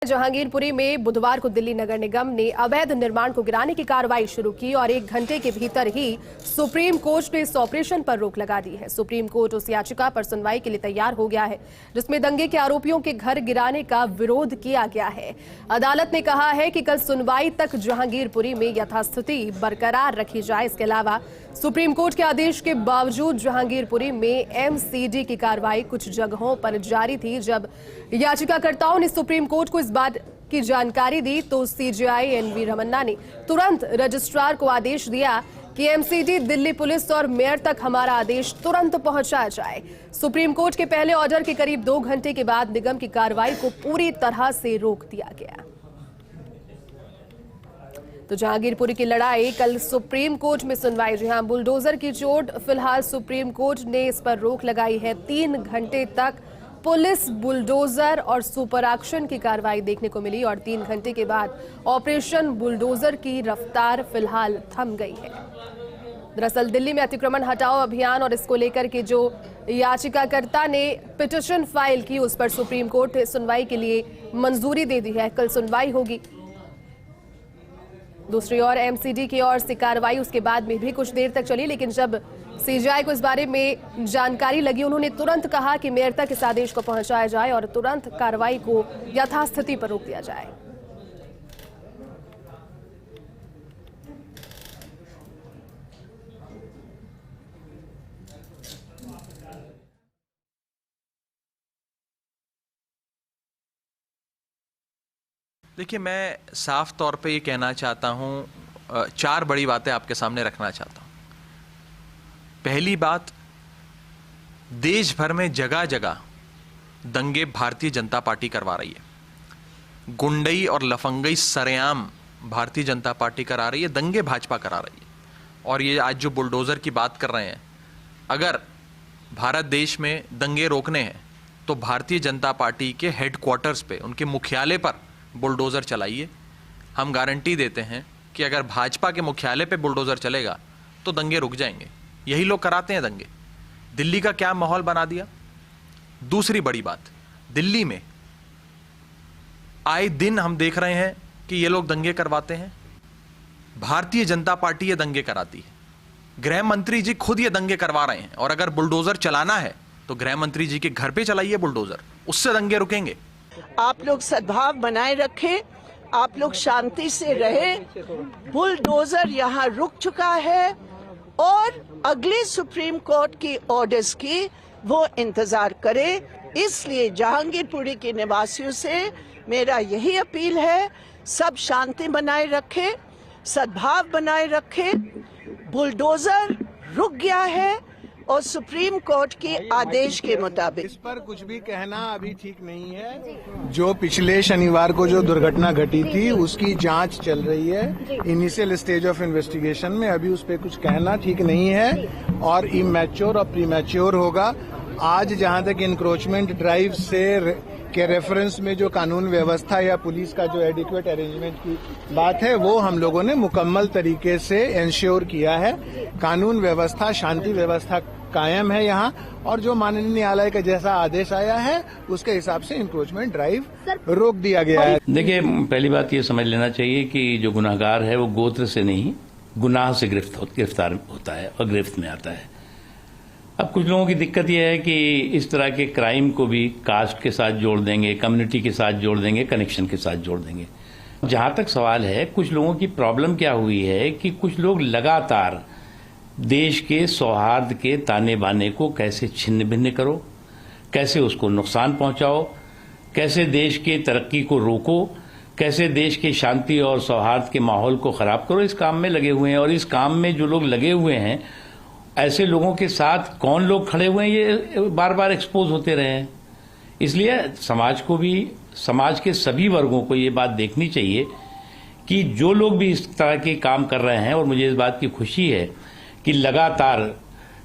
जहांगीरपुरी में बुधवार को दिल्ली नगर निगम ने अवैध निर्माण को गिराने की कार्रवाई शुरू की और 1 घंटे के भीतर ही सुप्रीम कोर्ट ने इस ऑपरेशन पर रोक लगा दी है। सुप्रीम कोर्ट उस याचिका पर सुनवाई के लिए तैयार हो गया है जिसमें दंगे के आरोपियों के घर गिराने का विरोध किया गया है। अदालत ने कहा है कि कल सुनवाई तक जहांगीरपुरी में यथास्थिति बरकरार रखी जाए। इसके अलावा सुप्रीम कोर्ट के आदेश के बावजूद जहांगीरपुरी में एमसीडी की कार्रवाई कुछ जगहों पर जारी थी। जब याचिकाकर्ताओं ने सुप्रीम कोर्ट को इस बात की जानकारी दी तो सीजेआई एनवी रमन्ना ने तुरंत रजिस्ट्रार को आदेश दिया कि एमसीडी दिल्ली पुलिस और मेयर तक हमारा आदेश तुरंत पहुंचाया जाए। सुप्रीम कोर्ट के पहले ऑर्डर के करीब 2 घंटे के बाद निगम की कार्रवाई को पूरी तरह से रोक दिया गया। तो जहांगीरपुरी की लड़ाई कल सुप्रीम कोर्ट में सुनवाई। जी हां, बुलडोजर की चोट फिलहाल सुप्रीम कोर्ट ने इस पर रोक लगाई है। 3 घंटे तक पुलिस, बुलडोजर और सुपर एक्शन की कार्रवाई देखने को मिली और 3 घंटे के बाद ऑपरेशन बुलडोजर की रफ्तार फिलहाल थम गई है। दरअसल दिल्ली में अतिक्रमण हटाओ अभियान और इसको लेकर के जो याचिकाकर्ता ने पिटीशन फाइल की उस पर सुप्रीम कोर्ट ने सुनवाई के लिए मंजूरी दे दी है। कल सुनवाई होगी। दूसरी ओर एमसीडी की ओर से कार्रवाई उसके बाद में भी कुछ देर तक चली, लेकिन जब सीजेआई को इस बारे में जानकारी लगी उन्होंने तुरंत कहा कि मेयर तक इस आदेश को पहुंचाया जाए और तुरंत कार्रवाई को यथास्थिति पर रोक दिया जाए। देखिए, मैं साफ तौर पे ये कहना चाहता हूँ, 4 बड़ी बातें आपके सामने रखना चाहता हूँ। पहली बात, देश भर में जगह जगह दंगे भारतीय जनता पार्टी करवा रही है। गुंडई और लफंगई सरेआम भारतीय जनता पार्टी करा रही है, दंगे भाजपा करा रही है। और ये आज जो बुलडोज़र की बात कर रहे हैं, अगर भारत देश में दंगे रोकने हैं तो भारतीय जनता पार्टी के हेडक्वार्टर्स पे, उनके मुख्यालय पर बुलडोज़र चलाइए। हम गारंटी देते हैं कि अगर भाजपा के मुख्यालय पे बुलडोज़र चलेगा तो दंगे रुक जाएंगे। यही लोग कराते हैं दंगे। दिल्ली का क्या माहौल बना दिया। दूसरी बड़ी बात, दिल्ली में आए दिन हम देख रहे हैं कि ये लोग दंगे करवाते हैं। भारतीय जनता पार्टी ये दंगे कराती है। गृह मंत्री जी खुद ये दंगे करवा रहे हैं और अगर बुलडोज़र चलाना है तो गृह मंत्री जी के घर पे चलाइए बुलडोज़र, उससे दंगे रुकेंगे। आप लोग सद्भाव बनाए रखें, आप लोग शांति से रहे। बुलडोजर यहाँ रुक चुका है और अगले सुप्रीम कोर्ट की ऑर्डर्स की वो इंतजार करे। इसलिए जहांगीरपुरी के निवासियों से मेरा यही अपील है, सब शांति बनाए रखें, सद्भाव बनाए रखें। बुलडोजर रुक गया है और सुप्रीम कोर्ट के आदेश के मुताबिक इस पर कुछ भी कहना अभी ठीक नहीं है। जो पिछले शनिवार को जो दुर्घटना घटी थी उसकी जांच चल रही है, इनिशियल स्टेज ऑफ इन्वेस्टिगेशन में। अभी उस पर कुछ कहना ठीक नहीं है और इमैच्योर और प्रीमैच्योर होगा। आज जहां तक इंक्रोचमेंट ड्राइव से के रेफरेंस में जो कानून व्यवस्था या पुलिस का जो एडिक्वेट अरेंजमेंट की बात है वो हम लोगों ने मुकम्मल तरीके से इंश्योर किया है। कानून व्यवस्था, शांति व्यवस्था कायम है यहाँ और जो माननीय न्यायालय का जैसा आदेश आया है उसके हिसाब से इंक्रोचमेंट ड्राइव रोक दिया गया है। देखिए, पहली बात ये समझ लेना चाहिए कि जो गुनाहगार है वो गोत्र से नहीं, गुनाह से गिरफ्तार होता है और गिरफ्त में आता है। अब कुछ लोगों की दिक्कत यह है कि इस तरह के क्राइम को भी कास्ट के साथ जोड़ देंगे, कम्युनिटी के साथ जोड़ देंगे, कनेक्शन के साथ जोड़ देंगे। जहां तक सवाल है, कुछ लोगों की प्रॉब्लम क्या हुई है कि कुछ लोग लगातार देश के सौहार्द के ताने बाने को कैसे छिन्न भिन्न करो, कैसे उसको नुकसान पहुंचाओ, कैसे देश के तरक्की को रोको, कैसे देश के शांति और सौहार्द के माहौल को खराब करो, इस काम में लगे हुए हैं। और इस काम में जो लोग लगे हुए हैं, ऐसे लोगों के साथ कौन लोग खड़े हुए हैं ये बार बार एक्सपोज होते रहे हैं। इसलिए समाज को भी, समाज के सभी वर्गों को ये बात देखनी चाहिए कि जो लोग भी इस तरह के काम कर रहे हैं, और मुझे इस बात की खुशी है कि लगातार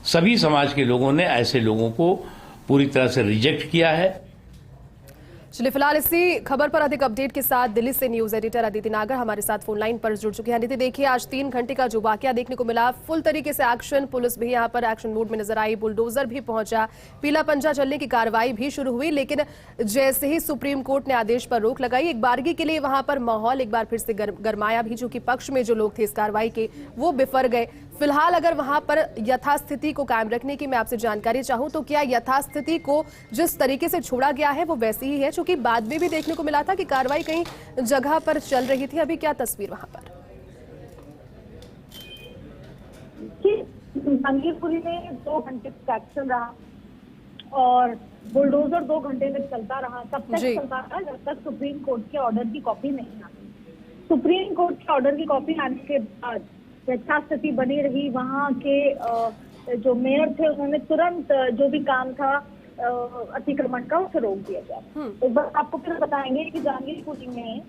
सभी समाज के लोगों ने ऐसे लोगों को पूरी तरह से रिजेक्ट किया है। चलिए फिलहाल इसी खबर पर अधिक अपडेट के साथ दिल्ली से न्यूज एडिटर अदिति नागर हमारे साथ फोन लाइन पर जुड़ चुके हैं। अदिति, देखिए आज 3 घंटे का जो वाकया देखने को मिला, फुल तरीके से एक्शन, पुलिस भी यहाँ पर एक्शन मोड में नजर आई, बुलडोजर भी पहुंचा, पीला पंजा चलने की कार्रवाई भी शुरू हुई। लेकिन जैसे ही सुप्रीम कोर्ट ने आदेश पर रोक लगाई, एक बारगी के लिए वहां पर माहौल एक बार फिर से गरमाया भी, चूंकि पक्ष में जो लोग थे इस कार्रवाई के वो बिफर गए। फिलहाल अगर वहां पर यथास्थिति को कायम रखने की मैं आपसे जानकारी चाहूं तो क्या यथास्थिति को जिस तरीके से छोड़ा गया है वो वैसी ही है? क्योंकि बाद में भी देखने को मिला था कि कार्रवाई कई जगह पर चल रही थी। अभी क्या तस्वीर वहां पर? जहांगीरपुरी में 2 घंटे तक एक्शन रहा और बुलडोजर 2 घंटे तक चलता रहा। तब तक चलता रहा जब तक सुप्रीम कोर्ट के ऑर्डर की कॉपी नहीं आई। सुप्रीम कोर्ट के ऑर्डर की कॉपी आने के बाद यथास्थिति बनी रही। वहाँ के जो मेयर थे उन्होंने तुरंत जो भी काम था अतिक्रमण का उसे रोक दिया गया। एक बार आपको फिर बताएंगे कि जहांगीरपुरी में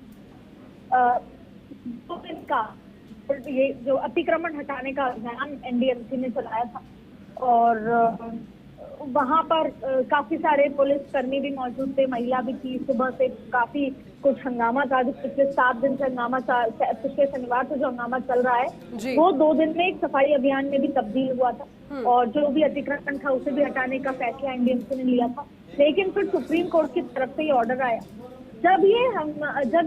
2 दिन का ये जो अतिक्रमण हटाने का अभियान एनडीएमसी ने चलाया था और वहां पर काफी सारे पुलिस कर्मी भी मौजूद थे, महिला भी थी। सुबह से काफी कुछ हंगामा था, जो पिछले 7 दिन से हंगामा, पिछले शनिवार से जो हंगामा चल रहा है वो 2 दिन में एक सफाई अभियान में भी तब्दील हुआ था और जो भी अतिक्रमण था उसे भी हटाने का फैसला एनडीएमसी ने लिया था। लेकिन फिर सुप्रीम कोर्ट की तरफ से ये ऑर्डर आया। जब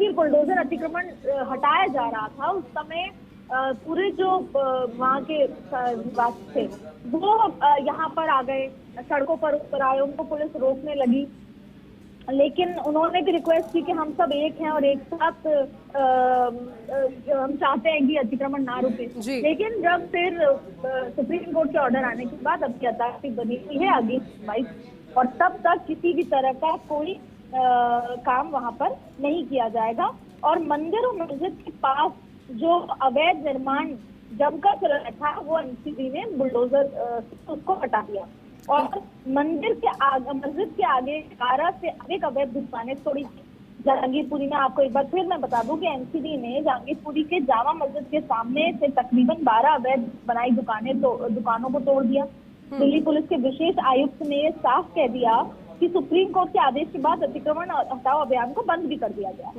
ये बुलडोजर अतिक्रमण हटाया जा रहा था उस समय पूरे जो वहाँ के निवासी थे वो यहाँ पर आ गए, सड़कों पर ऊपर आए, उनको पुलिस रोकने लगी। लेकिन उन्होंने भी रिक्वेस्ट की कि हम सब एक हैं और एक साथ हम चाहते हैं कि अतिक्रमण ना रुके। लेकिन जब फिर सुप्रीम कोर्ट के ऑर्डर आने के बाद अब यथास्थिति बनी हुई है आगे 22 और तब तक किसी भी तरह का कोई काम वहाँ पर नहीं किया जाएगा। और मंदिर और मस्जिद के पास जो अवैध निर्माण जमकर चल रहा था वो एनसीबी ने बुलडोजर उसको हटा दिया और मस्जिद के आगे 12 से अधिक अवैध दुकानें तोड़ी थी जहांगीरपुरी में। आपको एक बार फिर मैं बता दूं कि एनसीबी ने जहांगीरपुरी के जामा मस्जिद के सामने से तकरीबन 12 अवैध बनाई दुकानों को तोड़ दिया। दिल्ली पुलिस के विशेष आयुक्त ने साफ कह दिया कि सुप्रीम कोर्ट के आदेश के बाद अतिक्रमण हटाओ अभियान को बंद भी कर दिया गया।